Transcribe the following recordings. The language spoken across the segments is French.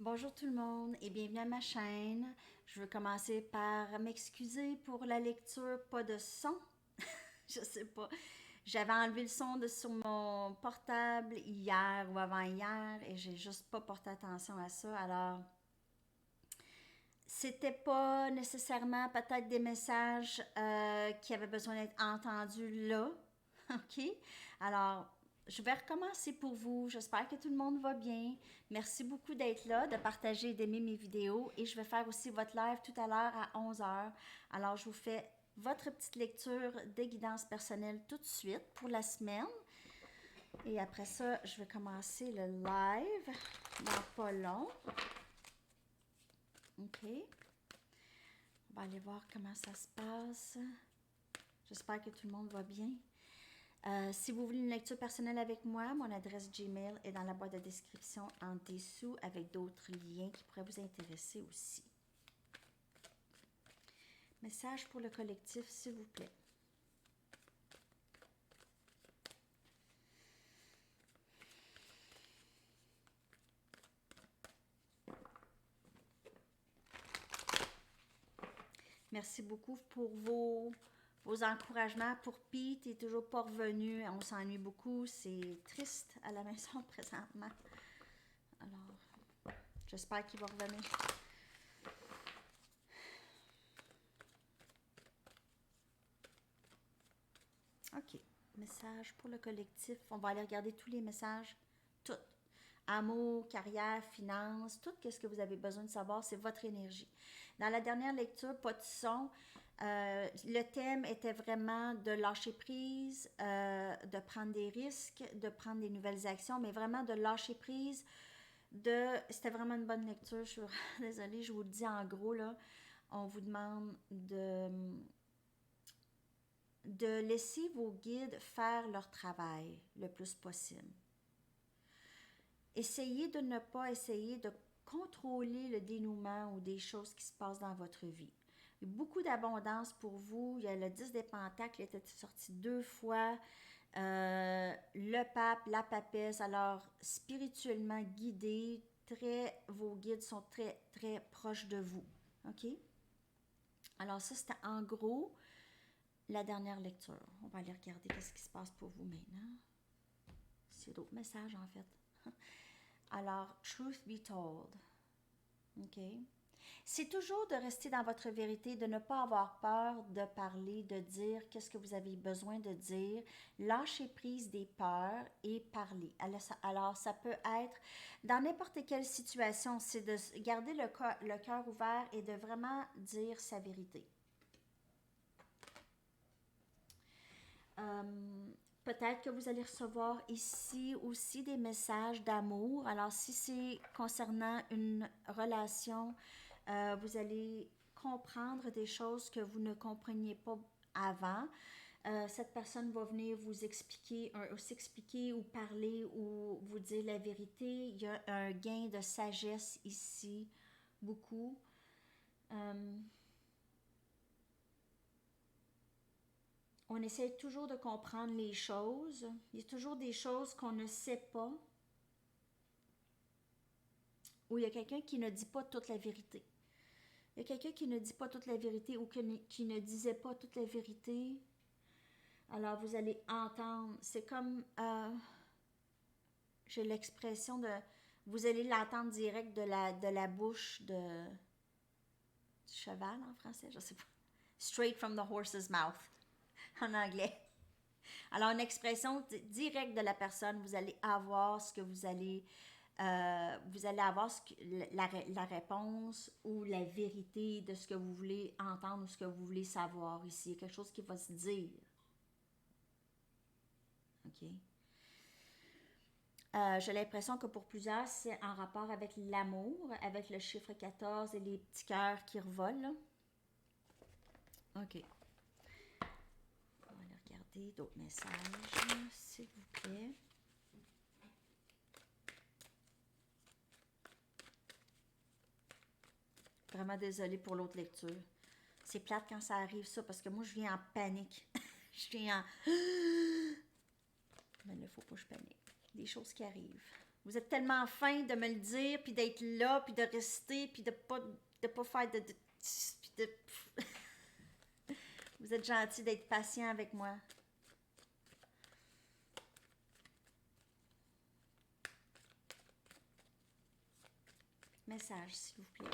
Bonjour tout le monde et bienvenue à ma chaîne. Je veux commencer par m'excuser pour la lecture, pas de son. Je sais pas. J'avais enlevé le son sur mon portable hier ou avant-hier et j'ai juste pas porté attention à ça. Alors, c'était pas nécessairement peut-être des messages qui avaient besoin d'être entendus là. OK? Alors, je vais recommencer pour vous. J'espère que tout le monde va bien. Merci beaucoup d'être là, de partager et d'aimer mes vidéos. Et je vais faire aussi votre live tout à l'heure à 11 heures. Alors, je vous fais votre petite lecture de guidance personnelle tout de suite pour la semaine. Et après ça, je vais commencer le live dans pas long. OK? On va aller voir comment ça se passe. J'espère que tout le monde va bien. Si vous voulez une lecture personnelle avec moi, mon adresse Gmail est dans la boîte de description en dessous avec d'autres liens qui pourraient vous intéresser aussi. Message pour le collectif, s'il vous plaît. Merci beaucoup pour vos encouragements. Pour Pete, il n'est toujours pas revenu. On s'ennuie beaucoup. C'est triste à la maison présentement. Alors, j'espère qu'il va revenir. OK. Message pour le collectif. On va aller regarder tous les messages. Tout. Amour, carrière, finances, tout ce que vous avez besoin de savoir, c'est votre énergie. Dans la dernière lecture, pas de son, le thème était vraiment de lâcher prise, de prendre des risques, de prendre des nouvelles actions, mais vraiment de lâcher prise. C'était vraiment une bonne lecture. Je suis désolée, je vous le dis en gros, là. On vous demande de laisser vos guides faire leur travail le plus possible. Essayez de ne pas essayer de contrôler le dénouement ou des choses qui se passent dans votre vie. Il y a beaucoup d'abondance pour vous. Il y a le 10 des Pentacles qui était sorti 2 fois. Le pape, la papesse. Alors, spirituellement guidé, vos guides sont très, très proches de vous. OK? Alors, ça, c'était en gros la dernière lecture. On va aller regarder qu'est-ce qui se passe pour vous maintenant. C'est d'autres messages, en fait. Alors, truth be told. OK? C'est toujours de rester dans votre vérité, de ne pas avoir peur de parler, de dire qu'est-ce que vous avez besoin de dire, lâcher prise des peurs et parler. Alors, ça peut être dans n'importe quelle situation, c'est de garder le cœur ouvert et de vraiment dire sa vérité. Peut-être que vous allez recevoir ici aussi des messages d'amour. Alors, si c'est concernant une relation, vous allez comprendre des choses que vous ne compreniez pas avant. Cette personne va venir vous expliquer, s'expliquer ou parler ou vous dire la vérité. Il y a un gain de sagesse ici, beaucoup. On essaie toujours de comprendre les choses. Il y a toujours des choses qu'on ne sait pas. Ou il y a quelqu'un qui ne dit pas toute la vérité. Il y a quelqu'un qui ne dit pas toute la vérité ou qui ne disait pas toute la vérité. Alors vous allez entendre. C'est comme, j'ai l'expression de, vous allez l'entendre direct de la bouche du cheval en français, je sais pas. Straight from the horse's mouth en anglais. Alors, une expression directe de la personne, vous allez avoir ce que vous allez avoir la réponse ou la vérité de ce que vous voulez entendre ou ce que vous voulez savoir ici. Il y a quelque chose qui va se dire. OK? J'ai l'impression que pour plusieurs, c'est en rapport avec l'amour, avec le chiffre 14 et les petits cœurs qui revolent. OK. On va aller regarder d'autres messages, s'il vous plaît. Vraiment désolée pour l'autre lecture. C'est plate quand ça arrive ça parce que moi je viens en panique. Je viens en... Mais là, il ne faut pas que je panique. Des choses qui arrivent. Vous êtes tellement fin de me le dire, puis d'être là, puis de rester, puis de pas faire puis de- Vous êtes gentil d'être patient avec moi. Message, s'il vous plaît.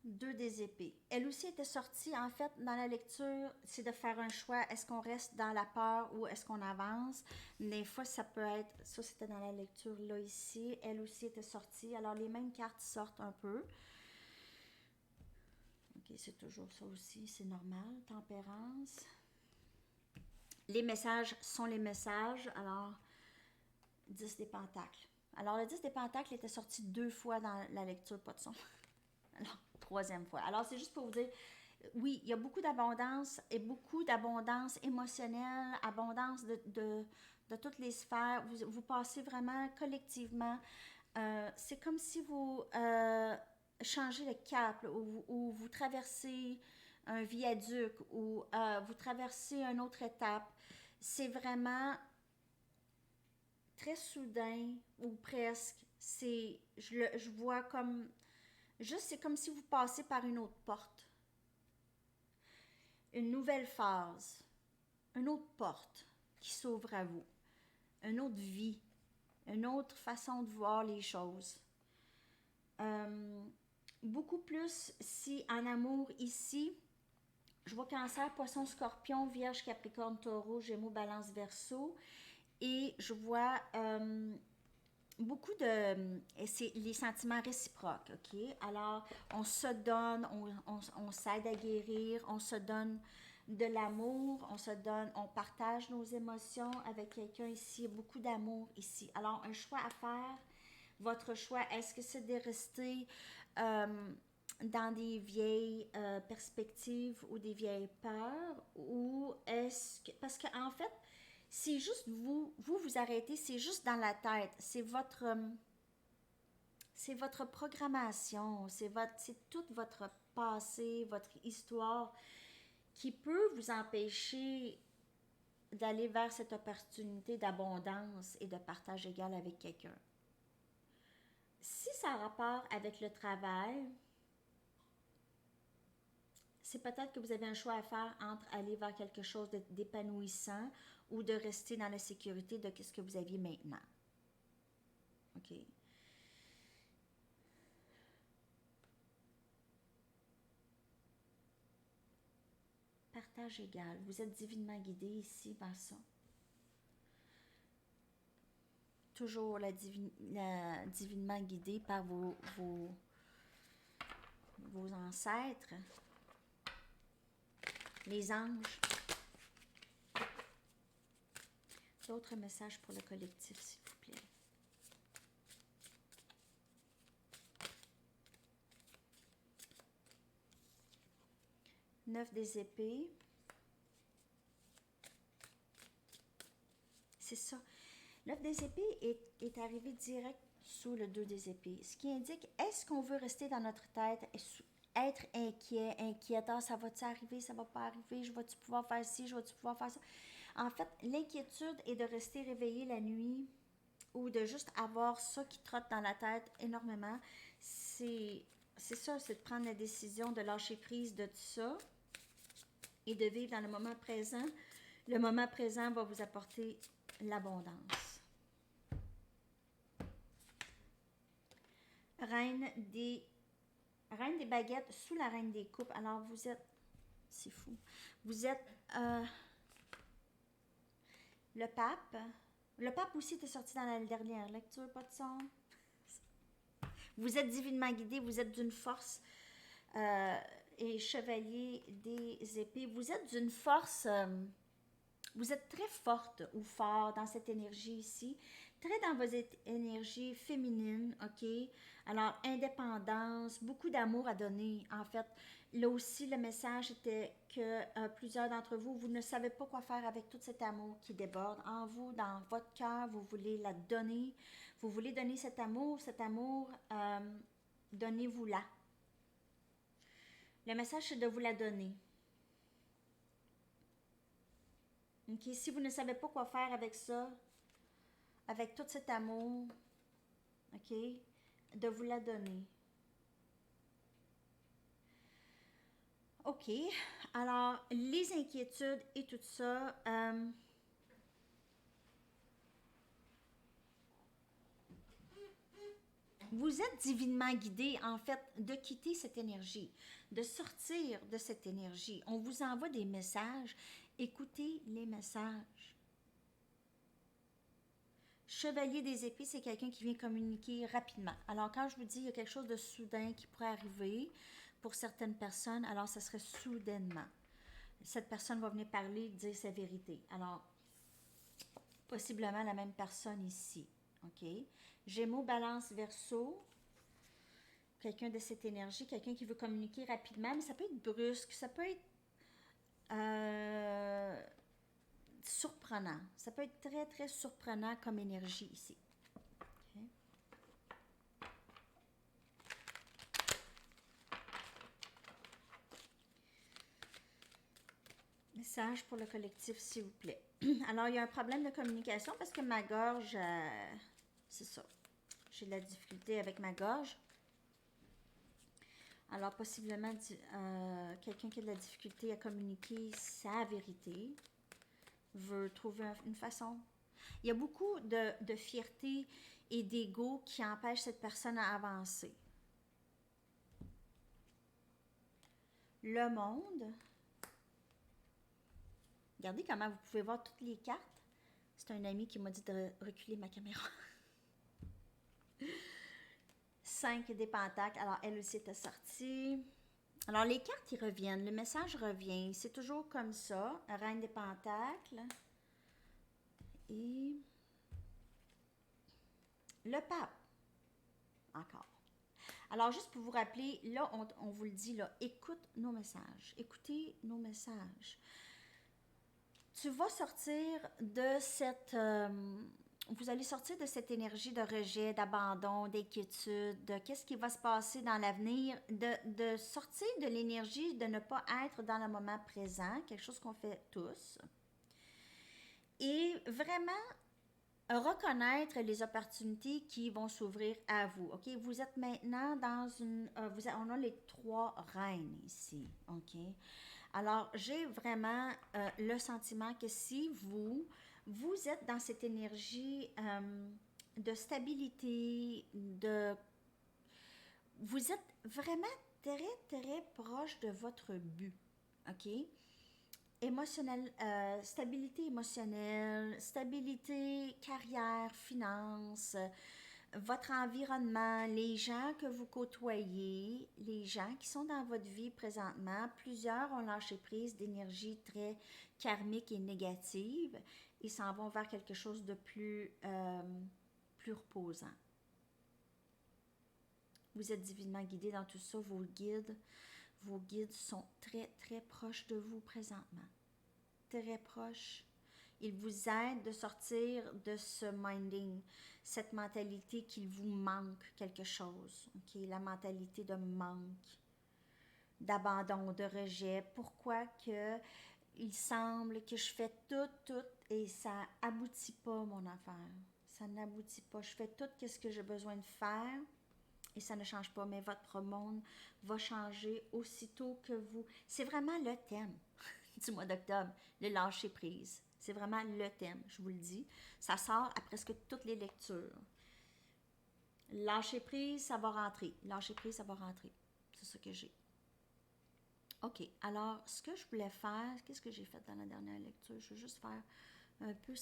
Deux des épées. Elle aussi était sortie, en fait, dans la lecture, c'est de faire un choix. Est-ce qu'on reste dans la peur ou est-ce qu'on avance? Des fois, ça peut être, ça c'était dans la lecture là, ici. Elle aussi était sortie. Alors, les mêmes cartes sortent un peu. Ok, c'est toujours ça aussi, c'est normal. Tempérance. Les messages sont les messages. Alors, 10 des pentacles. Alors, le 10 des pentacles était sorti deux fois dans la lecture, pas de son. Alors, troisième fois. Alors, c'est juste pour vous dire, oui, il y a beaucoup d'abondance et beaucoup d'abondance émotionnelle, abondance de toutes les sphères. Vous passez vraiment collectivement. C'est comme si vous changez le cap ou vous traversez un viaduc ou vous traversez une autre étape. C'est vraiment très soudain ou presque. Je vois comme, juste c'est comme si vous passez par une autre porte, une nouvelle phase, une autre porte qui s'ouvre à vous, une autre vie, une autre façon de voir les choses. Euh, Beaucoup plus si en amour ici, je vois Cancer, Poisson, Scorpion, Vierge, Capricorne, Taureau, Gémeaux, Balance, Verseau, et je vois beaucoup de... C'est les sentiments réciproques, ok? Alors, on se donne, on s'aide à guérir, on se donne de l'amour, on se donne, on partage nos émotions avec quelqu'un ici, beaucoup d'amour ici. Alors, un choix à faire, votre choix, est-ce que c'est de rester dans des vieilles perspectives ou des vieilles peurs, ou est-ce que... Parce qu'en fait, c'est juste vous arrêtez, c'est juste dans la tête, c'est votre programmation, c'est tout votre passé, votre histoire qui peut vous empêcher d'aller vers cette opportunité d'abondance et de partage égal avec quelqu'un. Si ça a rapport avec le travail, c'est peut-être que vous avez un choix à faire entre aller vers quelque chose d'épanouissant ou de rester dans la sécurité de ce que vous aviez maintenant. OK? Partage égal. Vous êtes divinement guidé ici par ça. Toujours divinement guidé par vos ancêtres, les anges. D'autres messages pour le collectif, s'il vous plaît. Neuf des épées. C'est ça. Neuf des épées est arrivé direct sous le 2 des épées. Ce qui indique, est-ce qu'on veut rester dans notre tête, être inquiet, inquiétant, ça va-tu arriver, ça va pas arriver, je vais-tu pouvoir faire ci, je vais-tu pouvoir faire ça. En fait, l'inquiétude est de rester réveillé la nuit ou de juste avoir ça qui trotte dans la tête énormément. C'est ça, c'est de prendre la décision de lâcher prise de tout ça et de vivre dans le moment présent. Le moment présent va vous apporter l'abondance. Reine des baguettes sous la reine des coupes. Alors vous êtes, c'est fou, vous êtes le pape. Le pape aussi était sorti dans la dernière lecture, pas de son. Vous êtes divinement guidé, vous êtes d'une force et chevalier des épées. Vous êtes d'une force, vous êtes très forte ou fort dans cette énergie ici, très dans vos énergies féminines, ok? Alors, indépendance, beaucoup d'amour à donner, en fait. Là aussi, le message était que plusieurs d'entre vous, vous ne savez pas quoi faire avec tout cet amour qui déborde en vous, dans votre cœur. Vous voulez la donner. Vous voulez donner cet amour. Cet amour, donnez-vous-la. Le message, c'est de vous la donner. Ok, si vous ne savez pas quoi faire avec ça, avec tout cet amour, ok, de vous la donner. Ok, alors les inquiétudes et tout ça, vous êtes divinement guidé, en fait, de quitter cette énergie, de sortir de cette énergie. On vous envoie des messages. Écoutez les messages. Chevalier des épées, c'est quelqu'un qui vient communiquer rapidement. Alors, quand je vous dis qu'il y a quelque chose de soudain qui pourrait arriver pour certaines personnes, alors ça serait soudainement. Cette personne va venir parler, dire sa vérité. Alors, possiblement la même personne ici. OK? Gémeaux, Balance, Verseau. Quelqu'un de cette énergie, quelqu'un qui veut communiquer rapidement, mais ça peut être brusque, ça peut être surprenant. Ça peut être très, très surprenant comme énergie ici. Okay. Message pour le collectif, s'il vous plaît. Alors, il y a un problème de communication parce que ma gorge, c'est ça. J'ai de la difficulté avec ma gorge. Alors, possiblement, quelqu'un qui a de la difficulté à communiquer sa vérité veut trouver une façon. Il y a beaucoup de fierté et d'ego qui empêchent cette personne à avancer. Le monde. Regardez comment vous pouvez voir toutes les cartes. C'est un ami qui m'a dit de reculer ma caméra. 5 des pentacles. Alors, elle aussi était sortie. Alors, les cartes, ils reviennent. Le message revient. C'est toujours comme ça. Reine des pentacles. Et le pape. Encore. Alors, juste pour vous rappeler, là, on vous le dit, là, écoute nos messages. Écoutez nos messages. Tu vas sortir de cette... vous allez sortir de cette énergie de rejet, d'abandon, d'inquiétude, de qu'est-ce qui va se passer dans l'avenir, de sortir de l'énergie, de ne pas être dans le moment présent, quelque chose qu'on fait tous. Et vraiment reconnaître les opportunités qui vont s'ouvrir à vous. OK? Vous êtes maintenant dans une... on a les 3 reines ici. OK? Alors, j'ai vraiment le sentiment que si vous êtes dans cette énergie de stabilité, vous êtes vraiment très, très proche de votre but. OK? Émotionnel, stabilité émotionnelle, stabilité carrière, finances, votre environnement, les gens que vous côtoyez, les gens qui sont dans votre vie présentement, plusieurs ont lâché prise d'énergie très karmique et négative et s'en vont vers quelque chose de plus reposant. Vous êtes divinement guidé dans tout ça, vos guides sont très, très proches de vous présentement. Très proches. Ils vous aident de sortir de ce minding, cette mentalité qu'il vous manque quelque chose. Okay? La mentalité de manque, d'abandon, de rejet. Pourquoi que il semble que je fais tout et ça aboutit pas, mon affaire. Ça n'aboutit pas. Je fais tout ce que j'ai besoin de faire et ça ne change pas, mais votre monde va changer aussitôt que vous... C'est vraiment le thème du mois d'octobre, le lâcher prise. C'est vraiment le thème, je vous le dis. Ça sort à presque toutes les lectures. Lâcher prise, ça va rentrer. Lâcher prise, ça va rentrer. C'est ça que j'ai. OK, alors, ce que je voulais faire, qu'est-ce que j'ai fait dans la dernière lecture? Je vais juste faire un peu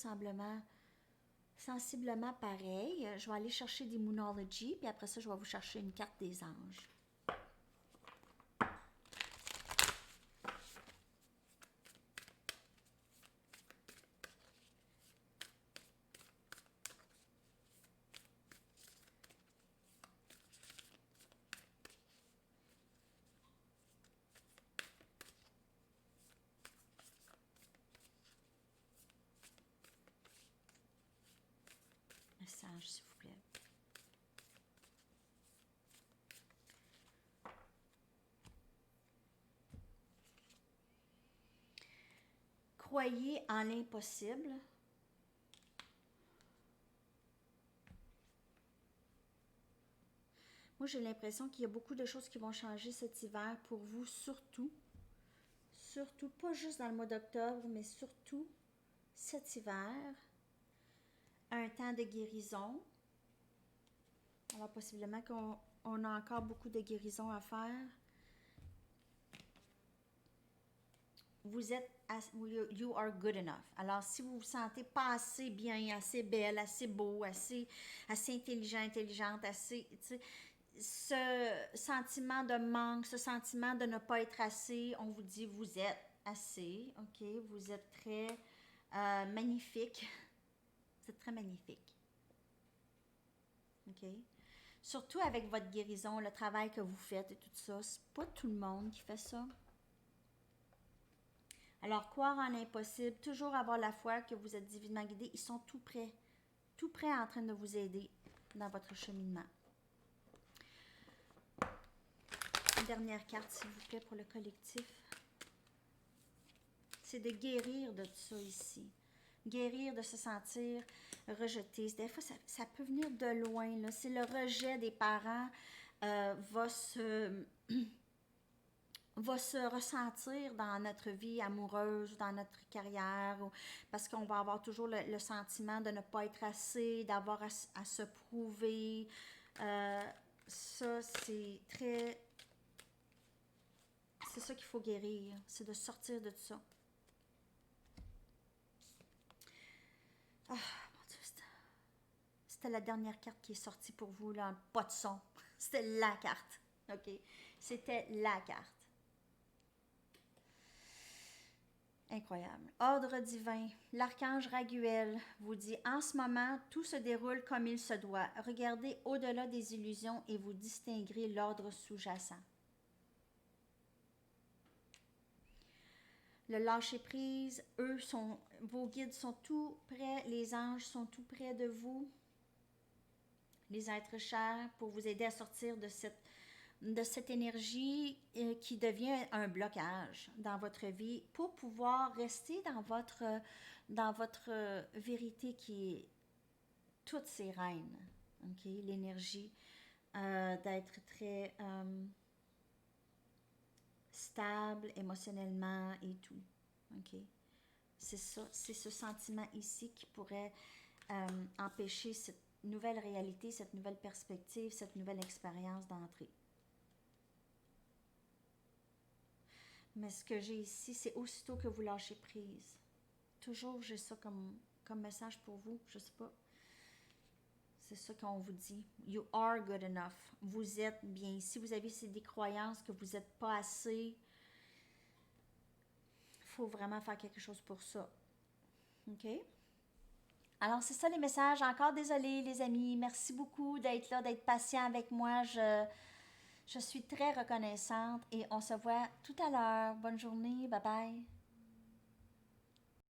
sensiblement pareil. Je vais aller chercher des Moonology, puis après ça, je vais vous chercher une carte des anges. message, s'il vous plaît. Croyez en l'impossible. Moi, j'ai l'impression qu'il y a beaucoup de choses qui vont changer cet hiver pour vous, surtout. Surtout, pas juste dans le mois d'octobre, mais surtout cet hiver. Un temps de guérison. Alors, possiblement qu'on a encore beaucoup de guérison à faire. Vous êtes, you are good enough. Alors, si vous vous sentez pas assez bien, assez belle, assez beau, assez intelligent, intelligente, assez, tu sais, ce sentiment de manque, ce sentiment de ne pas être assez, on vous dit, vous êtes assez, ok? Vous êtes très magnifique. Vous êtes très magnifique. Ok? Surtout avec votre guérison, le travail que vous faites et tout ça, c'est pas tout le monde qui fait ça. Alors, croire en l'impossible, toujours avoir la foi que vous êtes divinement guidé, ils sont tout prêts en train de vous aider dans votre cheminement. Une dernière carte, s'il vous plaît, pour le collectif. C'est de guérir de tout ça ici. Guérir de se sentir rejeté. Des fois, ça peut venir de loin, là. C'est le rejet des parents va se ressentir dans notre vie amoureuse, dans notre carrière, parce qu'on va avoir toujours le sentiment de ne pas être assez, d'avoir à se prouver. Ça, c'est très... C'est ça qu'il faut guérir, c'est de sortir de tout ça. Ah, mon Dieu, c'était la dernière carte qui est sortie pour vous, là, pas de son. C'était la carte, ok? C'était la carte. Incroyable. Ordre divin. L'archange Raguel vous dit, en ce moment, tout se déroule comme il se doit. Regardez au-delà des illusions et vous distinguerez l'ordre sous-jacent. Le lâcher-prise, vos guides sont tout près, les anges sont tout près de vous, les êtres chers, pour vous aider à sortir de cette énergie qui devient un blocage dans votre vie, pour pouvoir rester dans votre vérité qui est toutes ces reines. Okay? L'énergie d'être très stable émotionnellement et tout. Okay? C'est ça, c'est ce sentiment ici qui pourrait empêcher cette nouvelle réalité, cette nouvelle perspective, cette nouvelle expérience d'entrée. Mais ce que j'ai ici, c'est aussitôt que vous lâchez prise. Toujours, j'ai ça comme message pour vous, je sais pas. C'est ça qu'on vous dit. You are good enough. Vous êtes bien. Si vous avez des croyances que vous n'êtes pas assez, il faut vraiment faire quelque chose pour ça. OK? Alors, c'est ça les messages. Encore désolée, les amis. Merci beaucoup d'être là, d'être patient avec moi. Je suis très reconnaissante et on se voit tout à l'heure. Bonne journée. Bye bye.